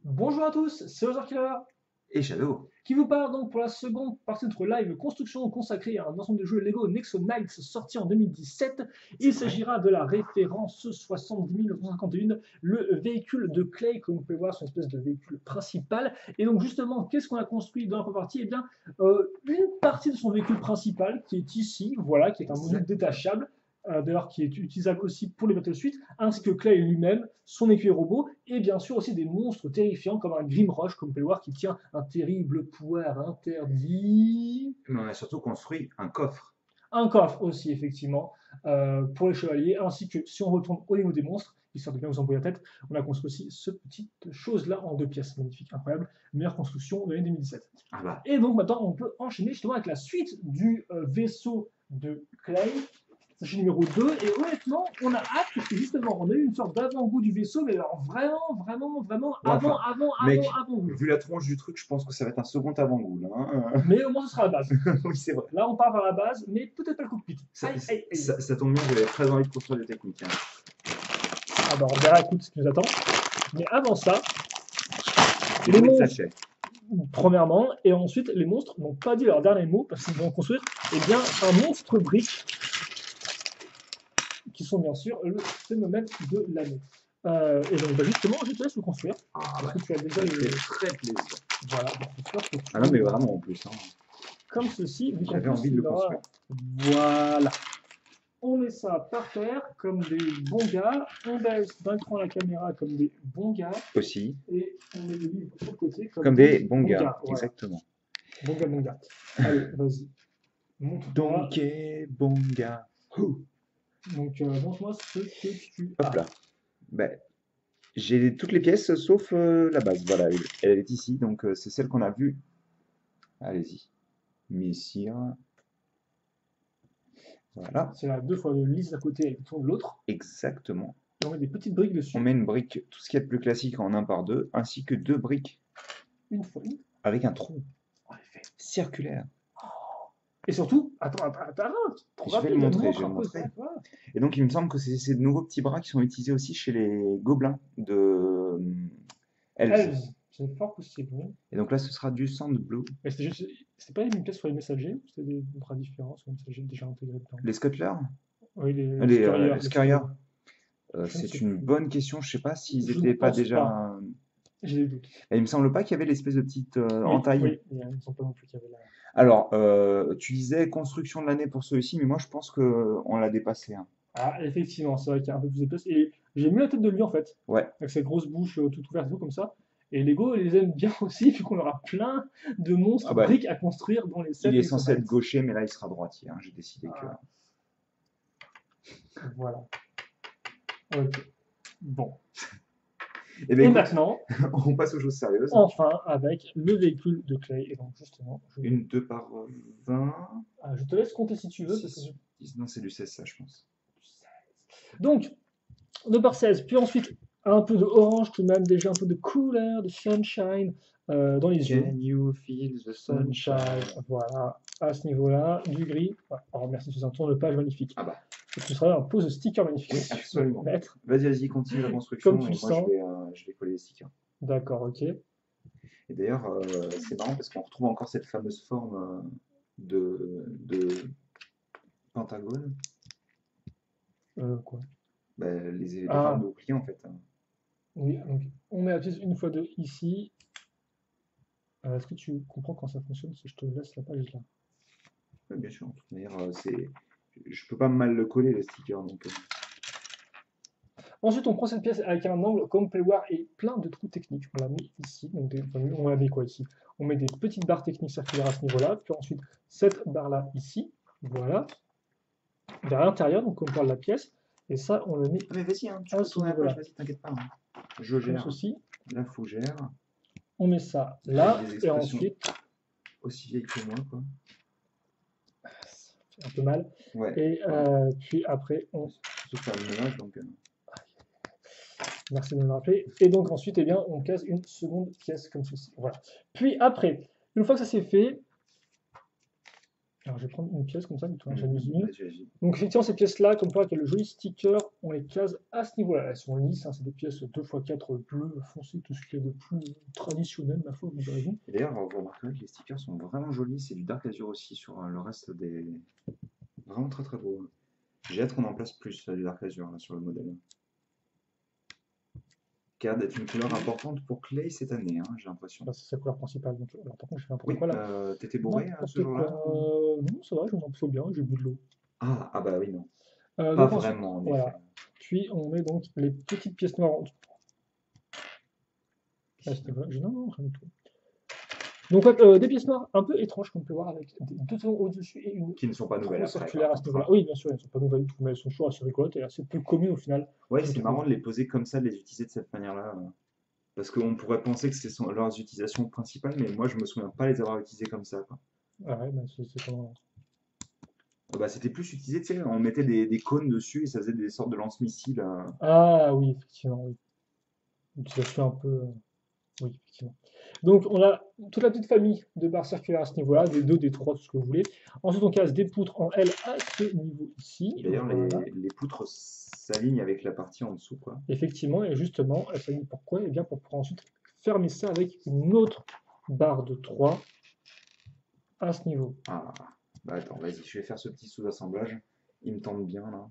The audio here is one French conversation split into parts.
Bonjour à tous, c'est Other Killer Et Shadow. qui vous parle donc pour la seconde partie de notre live construction consacrée à un ensemble de jeux Lego Nexo Knights sorti en 2017. Il C'est vrai. s'agira de la référence 70 le véhicule de Clay, comme vous pouvez voir, c'est une espèce de véhicule principal. Et donc justement, qu'est-ce qu'on a construit dans la première partie? Eh bien, une partie de son véhicule principal qui est ici, voilà, qui est un module Exact. détachable. D'ailleurs qui est utilisable aussi pour les Battle Suite, ainsi que Clay lui-même, son écuyer robot, et bien sûr aussi des monstres terrifiants comme un Grimroch, comme vous pouvez le voir, qui tient un terrible pouvoir interdit. Mais on a surtout construit un coffre. Un coffre aussi, effectivement, pour les chevaliers, ainsi que si on retourne au niveau des monstres, histoire de bien vous embrouiller la tête, on a construit aussi cette petite chose-là en 2 pièces. Magnifique, incroyable, meilleure construction de l'année 2017. Ah bah, Et donc maintenant, on peut enchaîner justement avec la suite du vaisseau de Clay, sachet numéro 2. Et honnêtement, on a hâte parce que justement, on a eu une sorte d'avant-goût du vaisseau, mais alors vraiment ouais, enfin, mec, avant-goût. vu la tronche du truc, je pense que ça va être un second avant-goût, là, hein. Mais au moins, ce sera la base. Oui, c'est vrai. Là, on part vers la base, mais peut-être pas le cockpit. Ça, Aïe, aïe, aïe. ça tombe bien, j'avais très envie de construire des techniques, hein. Ah bah, on verra, écoute, ce qui nous attend. Mais avant ça, Des les bruits de monstres, sachet. premièrement, et ensuite, les monstres n'ont pas dit leur dernier mot parce qu'ils vont construire eh bien, un monstre brique qui sont bien sûr le phénomène de l'année. Et donc, bah, justement, je te laisse le construire. Ah Parce ouais, que tu as déjà ça les. fait très plaisir. Voilà, donc c'est sûr que tu. Ah non, mais vraiment, en plus, hein. Comme ceci, vu qu'en J'avais plus, envie de il le aura. construire. Voilà. On met ça par terre comme des bons gars. On baisse d'un cran la caméra comme des bons gars. Aussi. Et on met le livre sur le côté Comme des bons gars, Voilà. exactement. Bon gars, bon gars. Allez, vas-y. Montre-moi. Donkey, bon gars. Ouh. Donc, montre-moi ce que tu Hop as. là. Ben, j'ai toutes les pièces sauf la base. Voilà, elle est ici, donc c'est celle qu'on a vue. Allez-y. Messire. Voilà, C'est là 2 fois le lisse d'un côté et le bouton de l'autre. exactement. Et on met des petites briques On dessus. met une brique, tout ce qu'il y a de plus classique en 1 par 2, ainsi que 2 briques Une fois une. avec un trou en effet, circulaire. Et surtout, attends, trop Je vais le rapide, montrer, je montre vais un le peu montrer. ça. Voilà. Et donc il me semble que c'est ces nouveaux petits bras qui sont utilisés aussi chez les gobelins de Elves. Elves, c'est fort possible. Oui. Et donc là, ce sera du Sand Blue. Mais c'était pas une pièce sur les messagers, c'était des bras différents sur les messagers déjà intégrés dedans. Les Scutlers? Oui, les Les, Scurriers. les Scurriers. Je ne sais C'est une plus. bonne question. Je sais pas s'ils Je ne étaient pas pense pas. déjà. J'ai des doutes. Et il me semble pas qu'il y avait l'espèce de petite Oui, entaille. oui, il ne semble pas non plus qu'il y avait la. Alors, tu disais construction de l'année pour ceux-ci, mais moi je pense qu'on l'a dépassé, hein. Ah, effectivement, c'est vrai qu'il y a un peu plus de place. Et j'ai mis la tête de lui en fait, Ouais, avec cette grosse bouche toute ouverte et tout comme ça. Et Lego les aime bien aussi, vu qu'on aura plein de ah monstres bah, briques à construire dans les sets il est Nexo censé être Knights. gaucher, mais là il sera droitier, hein. J'ai décidé que. Ah, voilà. Ok. Bon. Eh bien, Et écoute, maintenant, on passe aux choses sérieuses. enfin, avec le véhicule de Clay. Et donc, justement, Une 2 par 20. je te laisse compter si tu veux. Parce que 6, non, c'est du 16, ça, je pense. Donc, 2 par 16. Puis ensuite, un peu de orange tout de même, déjà un peu de couleur, de sunshine dans les yeux. Can you feel the Sunshine, sunshine? voilà, à ce niveau-là, du gris. Voilà. Alors, merci, c'est un tour de page magnifique. Ah bah, Et ce sera un pose sticker magnifique. oui, si tu veux absolument. le mettre. Vas-y, continue la construction Comme tu et le moi sens. je vais coller les stickers. D'accord, ok. Et d'ailleurs, c'est marrant parce qu'on retrouve encore cette fameuse forme de pentagone. Quoi? Ben, les formes Ah, de bouclier en fait, hein. oui, donc on met la pièce une fois deux ici. Est-ce que tu comprends quand ça fonctionne si je te laisse la page là? Ouais, bien sûr, de toute manière, je peux pas mal le coller le sticker donc. Ensuite, on prend cette pièce avec un angle, comme vous pouvez le voir, et plein de trous techniques. On l'a mis ici. Donc enfin, on l'a mis quoi ici? On met des petites barres techniques circulaires à ce niveau-là. Puis ensuite, cette barre-là ici. Voilà. Vers l'intérieur, donc on parle de la pièce. Et ça, on le met Mais vas-y, hein, tu à peux ce tourner la page, niveau-là. vas-y, t'inquiète pas, hein. Je Comme gère, ceci. la fougère, On met ça là. avec des Et expressions ensuite, aussi vieilles que moi, quoi. c'est un peu mal. Ouais, Et ouais. puis après, on. Je vais faire le ménage donc. Merci de me le rappeler. Et donc ensuite, eh bien, on casse une seconde pièce comme ceci. Voilà. Puis après, une fois que ça c'est fait, Alors, je vais prendre une pièce comme ça, j'en ai Mhm. mis une. Vas-y, vas-y. Donc, effectivement, ces pièces-là, comme quoi, avec le joli sticker, on les case à ce niveau-là. Elles sont lisses, hein, c'est des pièces 2x4 bleu foncé, tout ce qui est de plus traditionnel, ma foi, vous direz-vous. Et d'ailleurs, vous remarquerez que les stickers sont vraiment jolis. C'est du Dark Azure aussi sur le reste des. Vraiment très très beau. J'ai hâte qu'on en place plus du Dark Azure là, sur le modèle. Qui a l'air d'être une couleur importante pour Clay cette année, hein, j'ai l'impression. Là, c'est sa couleur principale. Donc, alors, par contre, je fais n'importe Oui, quoi là. t'étais bourré ce N'importe quoi. jour-là? Non, ça va, je m'en plutôt bien, j'ai bu de l'eau. Ah, bah oui, non. Pas Donc, ensuite, vraiment, en effet. voilà. Puis, on met donc les petites pièces noires en dessous. À ce niveau-là. Non, non, rien du tout. Donc, des pièces noires un peu étranges qu'on peut voir avec deux tons au-dessus et une Qui ne sont pas nouvelles trou après, circulaire par à ce contre, niveau-là. hein. Oui, bien sûr, elles ne sont pas nouvelles du tout, mais elles sont toujours assez rigolotes et assez peu communes au final, Ouais, je c'est trouve. marrant de les poser comme ça, de les utiliser de cette manière-là. Parce qu'on pourrait penser que c'est leurs utilisations principales, mais moi je me souviens pas les avoir utilisées comme ça, quoi. Ah ouais, bah, c'est comment. Bah, c'était plus utilisé, tu sais, on mettait des cônes dessus et ça faisait des sortes de lance-missiles. Ah oui, effectivement, oui. Utilisation un peu. Oui, effectivement. Donc, on a toute la petite famille de barres circulaires à ce niveau-là, des 2, des 3, tout ce que vous voulez. Ensuite, on casse des poutres en L à ce niveau ici. D'ailleurs, Voilà. les poutres s'alignent avec la partie en dessous, quoi. Effectivement, et justement, elle s'aligne pourquoi? Eh bien, pour pouvoir ensuite fermer ça avec une autre barre de 3 à ce niveau. Ah, bah attends, vas-y, je vais faire ce petit sous-assemblage. Il me tente bien, là.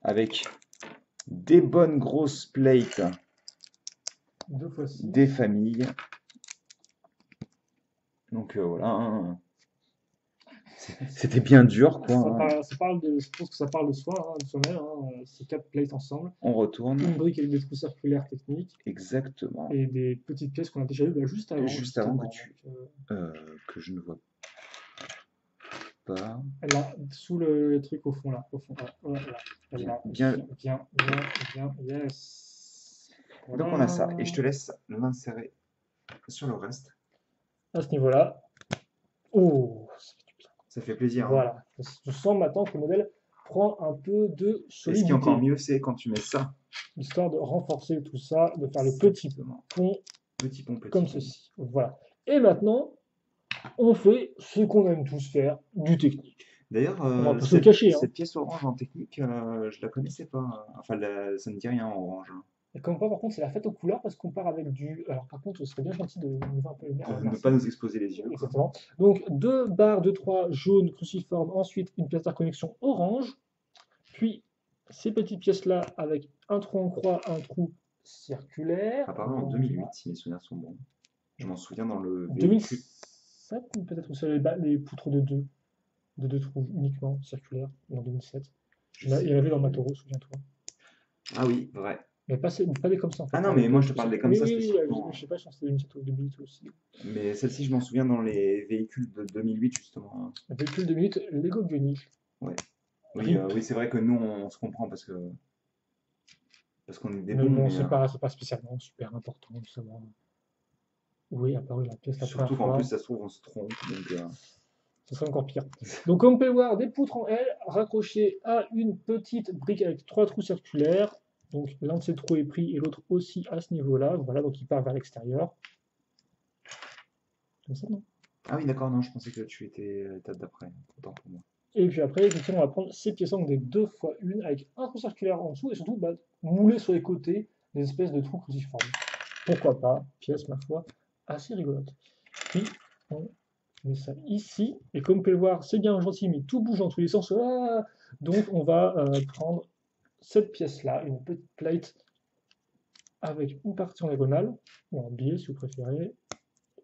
Avec des bonnes grosses plates 2 x 6. des familles. Donc voilà, hein. C'était bien dur, quoi, hein. Je pense que ça parle de soi, hein, de soi-même, hein, ces 4 plates ensemble. On retourne. Une brique avec des trous circulaires techniques Exactement. et des petites pièces qu'on a déjà vues juste avant. Juste avant que justement. que je ne vois pas. Là, sous le truc au fond, là. Au fond, voilà, Bien, là, bien. bien, yes. Donc on a ça. Voilà. Et je te laisse l'insérer sur le reste. À ce niveau-là. Oh, ça fait du bien. Ça fait plaisir, hein. Voilà. Je sens maintenant que le modèle prend un peu de Et ce qui est encore solidité, mieux, c'est quand tu mets ça. histoire de renforcer tout ça, de faire le petit Exactement. pont Petit pont, comme petit pont. ceci. Voilà. Et maintenant, on fait ce qu'on aime tous faire, du technique. D'ailleurs, On va pas se le cacher, hein. cette pièce orange en technique, je la connaissais pas. Enfin, ça ne dit rien en orange. Et comme quoi, par contre, c'est la fête aux couleurs parce qu'on part avec du. Alors, par contre, ce serait bien gentil de nous voir un peu lumière. Pour ne Merci. pas nous exposer les yeux, quoi. Exactement. Donc, 2 barres de 3 jaunes cruciformes, ensuite une pièce d'interconnexion orange, puis ces petites pièces-là avec un trou en croix, un trou circulaire. Apparu en 2008, si mes souvenirs sont bons. Je m'en souviens dans le véhicule. 2007, peut-être, ou c'est les poutres de 2 trous uniquement circulaires, en 2007. Il y en avait dans Matoro, souviens-toi. Ah oui, vrai. Mais pas des comme ça en fait. Ah non, mais moi je te parle des comme Oui, ça oui, oui, spécifiquement. je sais pas, je pense que c'était 2007 ou 2008 aussi. Mais celle-ci, je m'en souviens dans les véhicules de 2008, justement. Un véhicule de minutes, Lego Bionic. Ouais. Oui, oui, c'est vrai que nous, on se comprend parce qu'on est des Mais bons, bon, mais c'est pas spécialement super important de savoir où est apparue la pièce la surtout première qu'en fois. plus, ça se trouve, on se trompe. Donc, Ce serait encore pire. Donc, comme on peut le voir, des poutres en L raccrochées à une petite brique avec 3 trous circulaires. Donc, l'un de ces trous est pris et l'autre aussi à ce niveau-là. Voilà, donc il part vers l'extérieur. Comme ça, non? Ah oui, d'accord, non, je pensais que tu étais l'étape d'après. Autant pour moi. Et puis après, effectivement, on va prendre ces pièces donc des 2 x 1 avec un trou circulaire en dessous et surtout mouler sur les côtés des espèces de trous cruciformes. Pourquoi pas? Pièce, ma foi, assez rigolote. Puis, on met ça ici. Et comme vous pouvez le voir, c'est bien gentil, mais tout bouge dans tous les sens. Ah, donc, on va prendre cette pièce-là, une petite plate avec une partie en diagonale, ou en biais si vous préférez,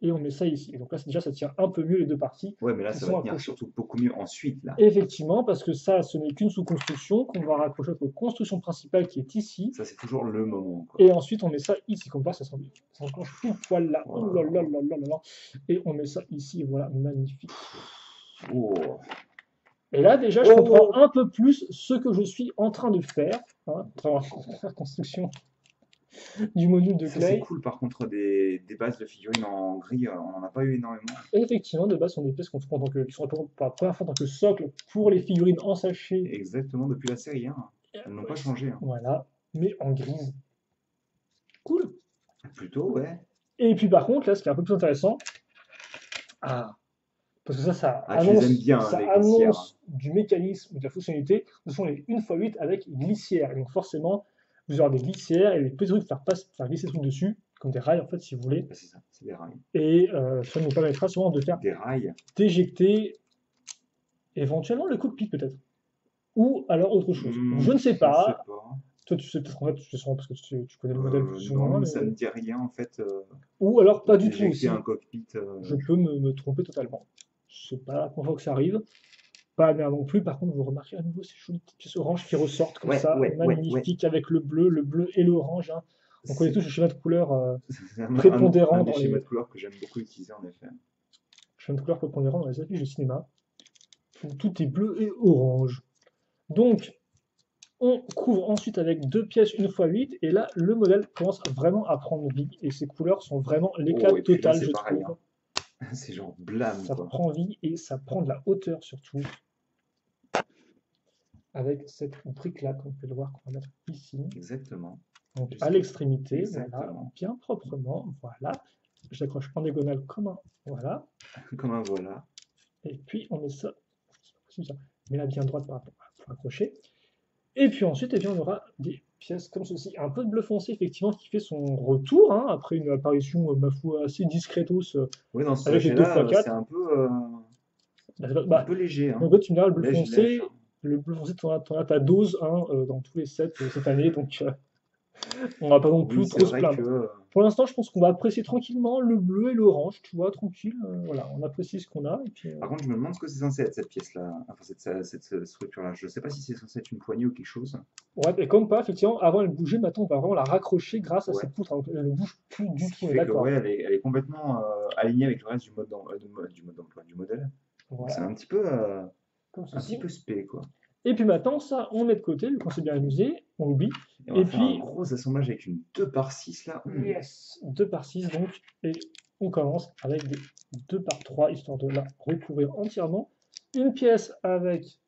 et on met ça ici. Et donc là, déjà, ça tient un peu mieux les deux parties Ouais, mais là, qui ça sont va tenir accrochées. surtout beaucoup mieux ensuite, là. Effectivement, parce que ça, ce n'est qu'une sous-construction qu'on va raccrocher à notre construction principale qui est ici. Ça, c'est toujours le moment, quoi. Et ensuite, on met ça ici, comme ça s'enclenche tout poil là. Oh là Voilà. là là là là là. Et on met ça ici, voilà, magnifique. Oh. Et là, déjà, je comprends un peu plus ce que je suis en train de faire, hein, à travers la construction du module de Ça, c'est Clay. cool, par contre, des bases de figurines en gris, on n'en a pas eu énormément. Et effectivement, de base, ce sont des pièces qu'on prend qui sont pour la première fois en tant que socle pour les figurines en sachet. Exactement, depuis la série 1. Elles n'ont pas changé, hein. Voilà, mais en grise. Cool. Plutôt, ouais. Et puis par contre, là, ce qui est un peu plus intéressant, Parce que ça Ah, tu les aimes bien, ça les glissières. annonce du mécanisme ou de la fonctionnalité. Ce sont les 1x8 avec glissière. Et donc forcément, vous aurez des glissières et des petits trucs faire glisser des trucs dessus, comme des rails en fait, si vous voulez. Bah, c'est ça, c'est des rails. Et ça nous permettra souvent de faire Des rails? déjecter éventuellement le cockpit peut-être. Ou alors autre chose. Donc, je ne sais Je ne sais pas. pas. Toi, tu sais peut-être en fait, tu sais sûrement parce que tu connais le modèle plus ou moins, Non, mais... ça me dit rien en fait. Ou alors pas du tout Déjecter un aussi. cockpit. Je peux me tromper totalement. C'est pas la première fois que ça arrive. Pas bien non plus. Par contre, vous remarquez à nouveau ces jolies petites pièces oranges qui ressortent comme Ouais, ça, ouais, ouais, ouais. magnifiques avec le bleu et l'orange, hein. On connaît tous C'est le schéma de couleur c'est un prépondérant des dans schémas les de couleurs que j'aime beaucoup utiliser en effet. schémas de couleur prépondérant dans les affiches de cinéma, où tout est bleu et orange. Donc, on couvre ensuite avec deux pièces 1x8, et là, le modèle commence vraiment à prendre vie, et ces couleurs sont vraiment l'éclat Oh, et puis là, total, c'est je pareil, trouve. hein. C'est genre blâme, Ça quoi. prend vie et ça prend de la hauteur surtout, avec cette brique-là, qu'on peut le voir, qu'on va mettre ici. Exactement. Donc à Juste l'extrémité, voilà, exactement. bien proprement, voilà. Je l'accroche en diagonale comme un, voilà. Comme un voilà. Et puis on met ça, c'est pas possible ça, mais là bien droite par rapport pour accrocher. Et puis ensuite, eh bien, on aura des pièces comme ceci. Un peu de bleu foncé, effectivement, qui fait son retour, hein, après une apparition, ma foi, assez discretos Oui, dans ce avec les 2 sachet-là, x c'est 4. un Bah, peu léger, donc, hein. toi, tu me diras, Lèche, lèche, hein. le bleu foncé, t'en as ta dose hein, dans tous les sets cette année, donc on va pas non Oui, plus c'est trop se vrai plaindre. que Pour l'instant, je pense qu'on va apprécier tranquillement le bleu et l'orange, tu vois, tranquille. Voilà, on apprécie ce qu'on a. Et puis, par contre, je me demande ce que c'est censé être cette pièce-là, enfin cette structure-là. Je ne sais pas si c'est censé être une poignée ou quelque chose. ouais, et comme pas, effectivement, avant elle bougeait, maintenant on va vraiment la raccrocher grâce à Ouais. cette poutre. Alors, elle ne bouge plus du Ce tout, qui on est fait que ouais, d'accord. elle est complètement alignée avec le reste du du mode d'emploi, du modèle. Donc c'est Voilà, comme un petit ceci. peu spé, quoi. Et puis maintenant, ça, on met de côté, vu qu'on s'est bien amusé, on l'oublie. Et on va Et faire un puis, gros assemblage avec une 2x6 là. yes, 2 par 6 donc, et on commence avec des 2 par 3 histoire de la recouvrir entièrement. Une pièce avec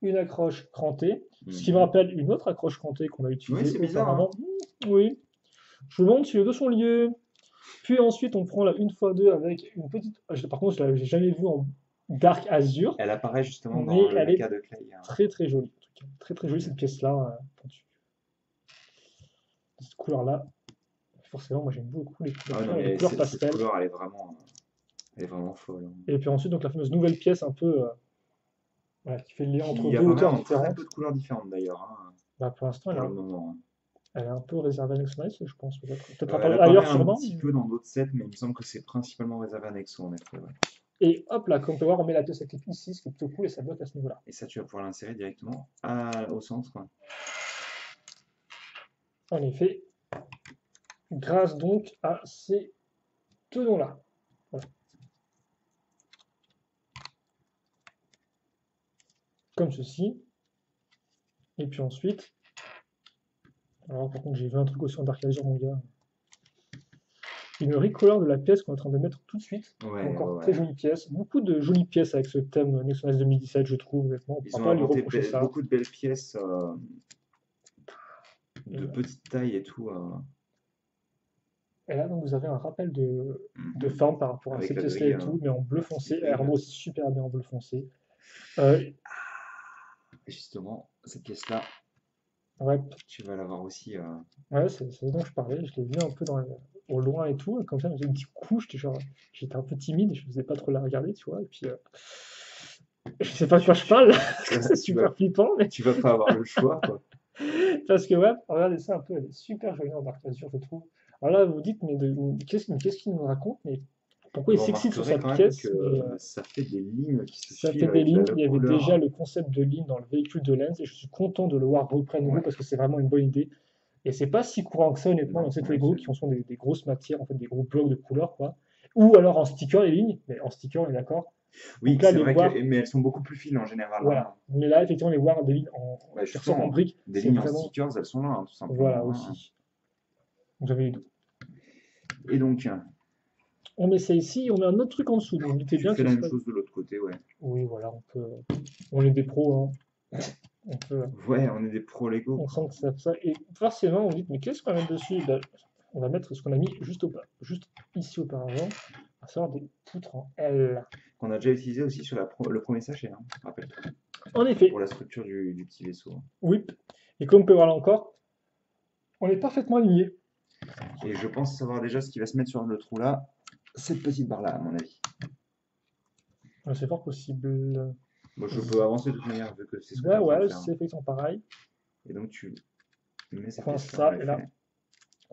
une accroche crantée, ce qui me Mhm. rappelle une autre accroche crantée qu'on a Oui, utilisée c'est bizarre, hein. auparavant. Oui, je me demande si les deux sont liés. Puis ensuite, on prend la 1x2 avec une petite. Par contre, je l'ai jamais vu en Dark Azure, Elle apparaît justement dans mais le elle est NK de Clay, hein. très très jolie. En tout cas. Très très jolie cette pièce-là, cette couleur-là. Forcément, moi j'aime beaucoup Ah ouais, non, les mais couleurs cette pastel. couleur, elle est vraiment folle, hein. Et puis ensuite, donc la fameuse nouvelle pièce un peu voilà, qui fait le lien entre Qui deux apparaît hauteurs en très peu différentes. de couleurs différentes d'ailleurs, hein, Bah, pour l'instant, pour le moment, hein. elle est un peu réservée à Next Nice, je pense, peut-être. Peut-être Elle apparaît ailleurs un sûrement. petit peu dans d'autres sets, mais il me semble que c'est principalement réservé à Nexo en effet, ouais. Et hop là, comme on peut voir, on met la pièce à clip ici, ce qui est plutôt cool et ça bloque à ce niveau-là. Et ça, tu vas pouvoir l'insérer directement au centre. En effet, grâce donc à ces tenons-là. Voilà. Comme ceci. Et puis ensuite, alors par contre j'ai vu un truc aussi en Dark Azure mon gars, une recolor de la pièce qu'on est en train de mettre tout de suite. Ouais, ouais, Encore très ouais. jolie pièce, beaucoup de jolies pièces avec ce thème Nexus 2017 je trouve, honnêtement, on ne Ils pourra ont pas lui inventé reprocher ça. beaucoup de belles pièces de Et, petite taille et tout. et là donc vous avez un rappel de Mhm. forme par rapport à Avec ces la pièces-là grille, et tout, mais en bleu la petite foncé, grille elle là. rend aussi super bien en bleu foncé. Euh, Et justement, cette pièce-là, ouais, tu vas l'avoir aussi. ouais c'est ce dont je parlais, je l'ai vu un peu au loin et tout, et comme ça, j'ai un petit coup, j'étais un peu timide, je faisais pas trop la regarder, tu vois, et puis je sais pas de quoi je parle, c'est Tu vas, super flippant, mais tu vas pas avoir le choix, quoi. parce que ouais, regardez ça un peu, elle est super jolie en Dark Azure, je trouve. Alors là, vous vous dites, mais qu'est-ce qu'il nous raconte, mais pourquoi il Vous s'excite sur remarquerez sa quand même pièce, mais que ça fait des lignes qui se ça fait suivent des avec lignes. la Il y avait déjà couleur. le concept de ligne dans le véhicule de Lens, et je suis content de le voir repris à nouveau Ouais, parce que c'est vraiment une bonne idée. Et c'est pas si courant que ça, honnêtement, dans non, cette en Lego, effet. qui en sont des grosses matières, en fait, des gros blocs de couleurs, quoi. Ou alors en sticker, les lignes, mais en sticker, on est d'accord. Oui, Donc là, c'est les vrai que, voir, mais elles sont beaucoup plus fines en général, voilà. hein. Mais là, effectivement, les voir des lignes Bah, qui ressortent en justement, briques, des c'est lignes en vraiment, stickers, elles sont là, hein, tout voilà, simplement, hein. aussi. Vous avez les deux. Et donc, On met ça ici, on met un autre truc en dessous. Donc, vous doutez tu bien fais que la ce même serait. chose de l'autre côté, ouais. Oui, voilà, on est des pros, hein. On peut, Ouais, on est des pros Lego, on quoi. sent que ça, ça. Et forcément, on dit, mais qu'est-ce qu'on va mettre dessus? Ben, on va mettre ce qu'on a mis juste ici auparavant, à savoir des poutres en L. qu'on a déjà utilisé aussi sur le premier sachet, hein, rappelle-toi, En effet, pour la structure du petit vaisseau. oui. Et comme on peut voir là encore, on est parfaitement aligné. Et je pense savoir déjà ce qui va se mettre sur le trou là, cette petite barre là, à mon avis. C'est fort possible. Moi, je peux avancer de toute manière, vu que c'est ce que tu Ouais, es en train de ouais, faire, hein. c'est effectivement pareil. Et donc, tu mets cette Enfin, pièce là, en ça et là. effet.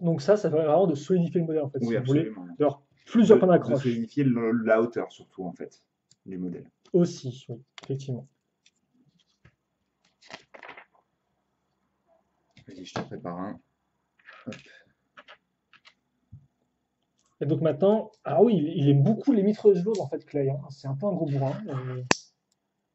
Donc ça permet vraiment de solidifier le modèle en fait, si Oui, vous voulez. absolument. D'ailleurs, plusieurs points De d'accroche solidifier la hauteur, surtout, en fait, du modèle. aussi, oui, effectivement. Vas-y, je te prépare un. Hop. Et donc maintenant, ah oui, il aime beaucoup les mitrailleuses lourdes en fait, Clay, hein. C'est un peu un gros bourrin.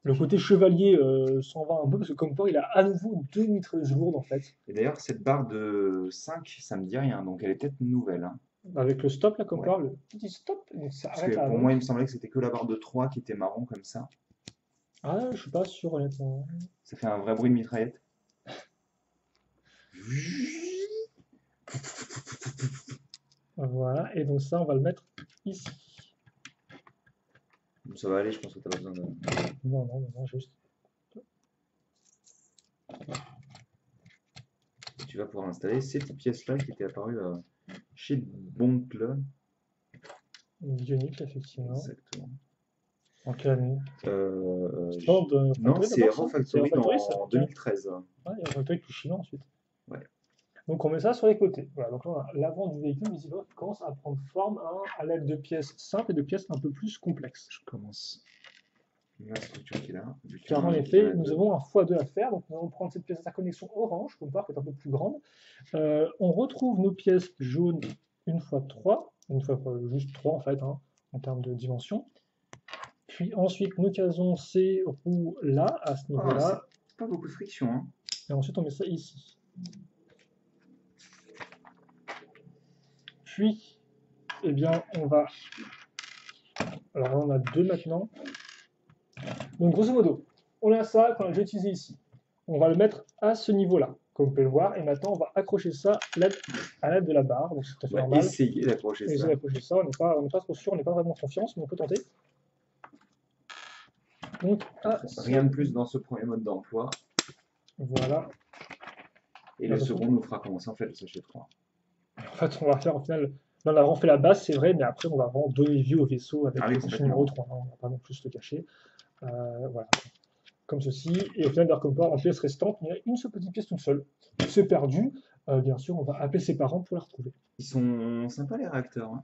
Le côté chevalier s'en va un peu parce que comme quoi il a à nouveau 2 mitrailleuses lourdes en fait. Et d'ailleurs, cette barre de 5, ça me dit rien, donc elle est peut-être nouvelle, hein. Avec le stop là, comme Ouais. par le petit stop, donc ça Parce arrête que à pour la moi, main. il me semblait que c'était que la barre de 3 qui était marron comme ça. Ah, je suis pas sûr honnêtement. Ça fait un vrai bruit de mitraillette. Voilà, et donc ça on va le mettre ici. Ça va aller, je pense que tu pas besoin de. Non, non, non, juste. Tu vas pouvoir installer ces petites pièces-là qui étaient apparues chez Boncle. Bionicle, effectivement. Exactement. En quelle année? C'est pas Non, de Factory c'est d'abord, ça? C'est Refactory Refactory, ça? en Ok. 2013. Ah, il y a Refactory plus chinois ensuite. Ouais. Donc on met ça sur les côtés. Voilà, donc là on a l'avant du véhicule visiblement qui commence à prendre forme à l'aide de pièces simples et de pièces un peu plus complexes. Je commence la structure qui est là. Car en effet, nous avons un x2 à faire, donc nous allons prendre cette pièce d'interconnexion orange, qu'on part, qui est un peu plus grande. On retrouve nos pièces jaunes 1x3, juste 3 en fait, hein, en termes de dimension. Puis ensuite, nous casons ces roues là, à ce niveau-là. C'est pas beaucoup de friction, hein. Et ensuite, on met ça ici. Puis, eh bien, on va... Alors là, on a 2 maintenant. Donc, grosso modo, on a ça qu'on a déjà utilisé ici. On va le mettre à ce niveau-là, comme vous pouvez le voir. Et maintenant, on va accrocher ça à l'aide de la barre. Donc, c'est tout à fait normal. Essayer d'accrocher ça. Essayer d'accrocher ça. On n'est pas trop sûr, on n'est pas vraiment confiance, mais on peut tenter. Donc, rien de plus dans ce premier mode d'emploi. Voilà. Et le second nous fera commencer en fait le sachet 3. En fait, on va faire au final. Là, on a vraiment fait la base, c'est vrai, mais après, on va vraiment donner vie au vaisseau avec le sachet numéro 3. On ne va pas non plus le cacher. Voilà. Comme ceci. Et au final, d'ailleurs, comme quoi, en pièces restantes, il y a une seule petite pièce toute seule. C'est perdu. Bien sûr, on va appeler ses parents pour la retrouver. Ils sont sympas, les réacteurs, hein.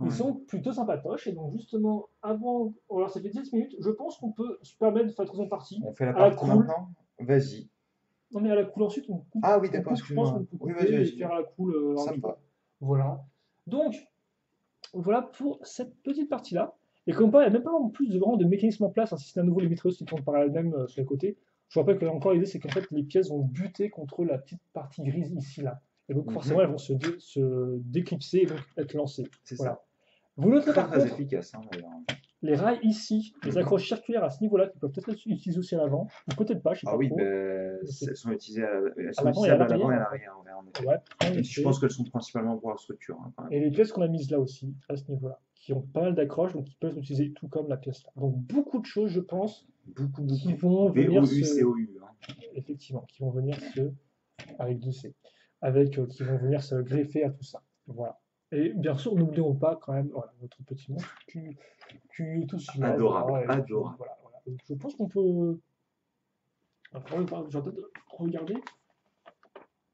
Ils sont plutôt sympatoches, et donc justement, avant, alors ça fait 10 minutes, je pense qu'on peut se permettre de faire la troisième partie. On fait la partie maintenant. Vas-y. Non mais à la cool ensuite, on coupe. Ah oui, d'accord, je pense qu'on peut couper et faire à la cool. Ça me va. Voilà. Donc, voilà pour cette petite partie-là. Et comme pas, il n'y a même pas en plus vraiment de mécanisme en place, hein, si c'est à nouveau les mitrailleuses qui tournent par elles-mêmes sur les côtés. Je vous rappelle que encore l'idée, c'est qu'en fait, les pièces vont buter contre la petite partie grise ici, là. Et donc forcément, elles vont se déclipser et donc être lancées. C'est voilà. ça. Vous notez par contre, efficace, hein, les rails ici, les accroches circulaires à ce niveau-là, qui peuvent peut-être être utilisées aussi à l'avant, ou peut-être pas, je sais pas trop. Ah oui, elles sont utilisées à l'avant et à l'arrière. Ouais, je pense qu'elles sont principalement pour la structure. Hein, quand même. Et les pièces qu'on a mises là aussi, à ce niveau-là, qui ont pas mal d'accroches, donc qui peuvent être utilisées tout comme la pièce là. Donc beaucoup de choses, je pense, qui vont venir effectivement, qui vont venir avec 2C, qui vont venir se greffer à tout ça. Voilà. Et bien sûr, n'oublions pas quand même notre petit monstre qui est tout celui-là. Adorable. Voilà. Donc, je pense qu'on peut. J'aurais peut-être regarder.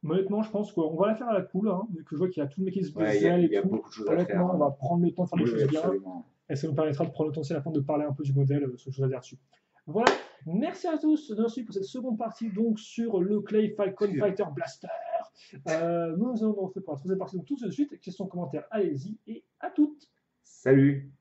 Mais honnêtement, je pense qu'on va la faire à la cool, hein, vu que je vois qu'il y a tout le mécanisme visuel et tout. Beaucoup de choses à faire. Honnêtement, on va prendre le temps de faire les choses bien. Absolument. Et ça nous permettra de prendre le temps aussi à la fin de parler un peu du modèle, ce que je veux dire dessus. Voilà, merci à tous de nous suivre pour cette seconde partie donc sur le Clay Falcon Fighter Blaster. Nous allons donc pour la troisième partie donc tout de suite. Questions, commentaires, allez-y et à toutes. Salut.